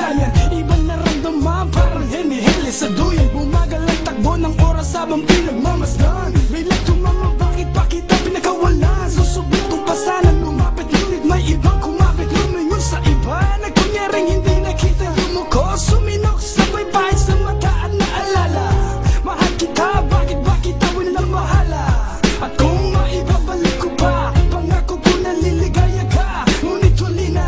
palayan. Ibang naramdaman, parang hinihili sa duyan. Bumagal ang takbo ng oras habang pinagmamasdan. Bilang tumama, bakit pa kita pinakawalan? Susubok kong pasanan, lumapit ngunit may ibang kumapit. Lumingon sa iba, nagkunyaring hindi nakita. Yumuko, suminok, sabay pahit sa mata at naalala. Mahal kita, bakit ba kita winamahala? At kung maibabalik ko pa, pangako ko na liligaya ka. Ngunit huli na,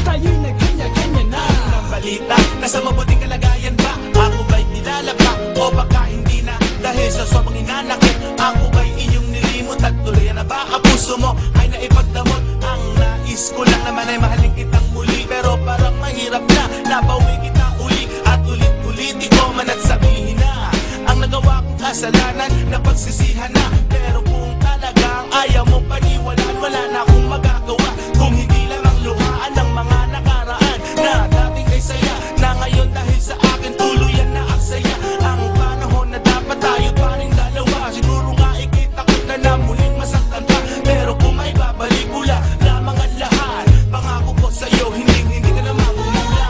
tayo'y nagkanya-kanya na. Ang balita, nasa mabuting kalagayan ba? Ako ba'y nilalaba o baka hindi na? Dahil sa sobrang hinanakit, ako ba'y inyong nilimot? At tuloy na ba ang puso mo ay naipagdamot? Ang nais ko lang naman ay mahalin kitang muli, pero parang mahirap na nabawi kita uli. At ulit-ulit ikaw man at sabihin na ang nagawa kong kasalanan na pagsisihan na. Pero kung talagang ayaw mo paniwalaan, wala na akong magagawa kung hindi lang ang luhaan ng mga nakaraan na dating ay saya na ngayon dahil sa akin tuluyan na ang saya. Ang panahon na dapat tayo pa rin dalawa. Siguro nga ikita ko na muling masaktan pa, pero kung may babalik ula lamang ang lahat. Pangako ko sa'yo, hindi ka na mamumula.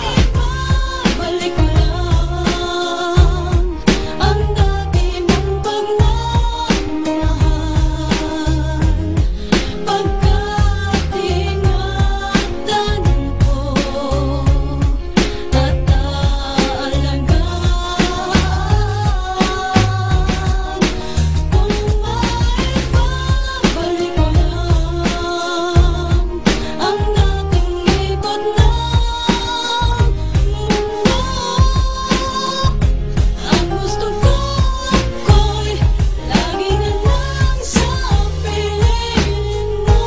Balik ko lang ang dati mong pagmamahal. Pagkat ingatan ko at aalagaan. Kung maibabalik ko lang ang dating ikot ng mundo, ang gusto ko'y lagi na lang sa piling mo.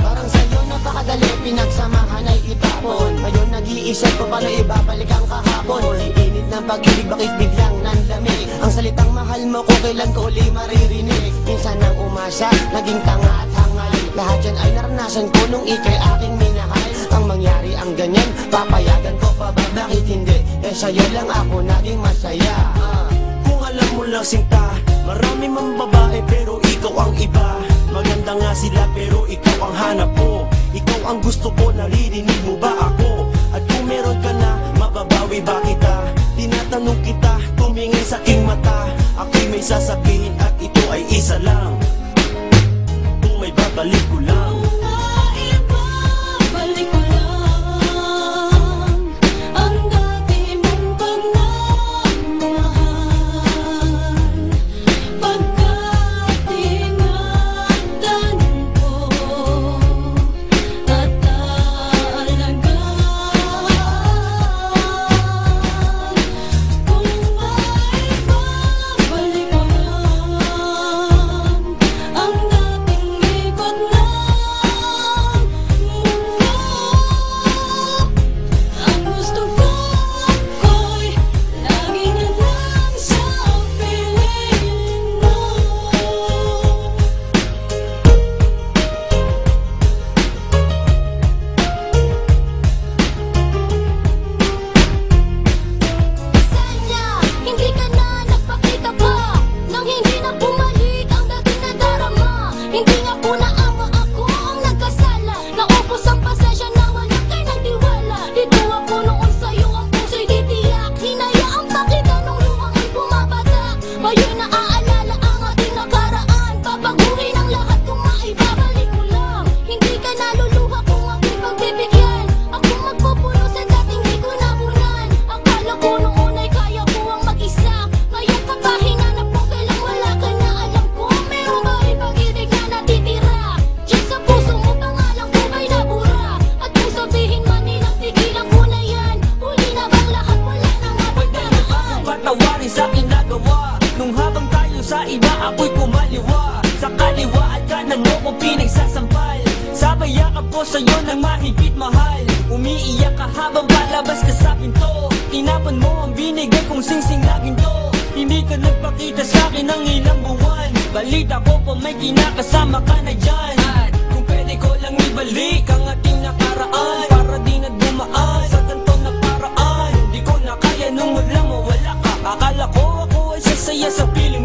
Parang sa'yo napakadali, pinagsamahan ay itapon. Ngayon nag-iisip ko paano ibabalik ang kahapon. Init ng pag-ibig, bakit biglang nandamig? Ang salitang mahal mo ko kailan ko uli maririnig? Minsan ang umasa, naging tanga at hangal. Lahat yan ay naranasan ko nung ika'y aking minahal. Ang mangyari ang ganyan, papayagan ko pa ba? Bakit hindi? Eh sa'yo lang ako naging masaya. Kung alam mo lang sinta, marami mang babae pero ikaw ang iba. Maganda nga sila pero ikaw ang hanap ko. Ikaw ang gusto ko, naririnig mo ba ako? At kung meron ka na, mababawi ba kita? Tinatanong kita, tumingin sa aking mata. Ako'y may sasabihin at ito ay isa lang. Kung may babalik ko lang. Maibabalik ko lang ang dati mong pagmamahal. Pagkat ingatan ko at aalagaan. Kung maibabalik ko lang ang dating ikot ng mundo, ang gusto ko'y lagi na lang sa piling mo. Sana hindi ka na nagpakita pa, nang hindi na bumalik ang dating nadarama. Hindi nga po naawa ako ang nagkasala, naubos ang pasensya na wala kay nagtiwala. Dito ako noon sa'yo, ang puso'y titiyak. Hinayaan pa kita nung luha ay bumabatak. Ngayon naaalala ang ating nakaraan. Babaguhin ang lahat kung maibabalik ko lang. Hindi ka naluluha kung ako'y pagbibigyan. Ako magpupuno sa dating di ko napunan. Akala ko noon ay kaya ko ang mag-isa. Ngayon ka pa hinanap ko, kailang wala ka na. Alam ko meron ba ay pag-ibig na natitira? Diyan sa puso mo pangalan ko ba'y nabura? At kung sabihin man nilang tigilan ko na yan, huli na bang lahat, wala na nga bang daraan? Patawarin sa ginagawa nung habang tayo sa iba ako'y kumaliwa. Sa kaliwa at kanan mo kong pinagsasampal. Sabay yakap ko sa'yo ng mahigit mahal. Umiiyak ka habang palabas ka sa pinto. Tinapon mo ang binigay kong singsing na ginto. Hindi ka nagpakita sa'kin ng ilang buwan. Balita ko pa may kinakasama ka na dyan. At kung pwede ko lang ibalik ang ating nakaraan, para di na dumaan sa ganitong na paraan. Di ko na kaya nung walang mawala ka. Akala ko ako ay sasaya sa piling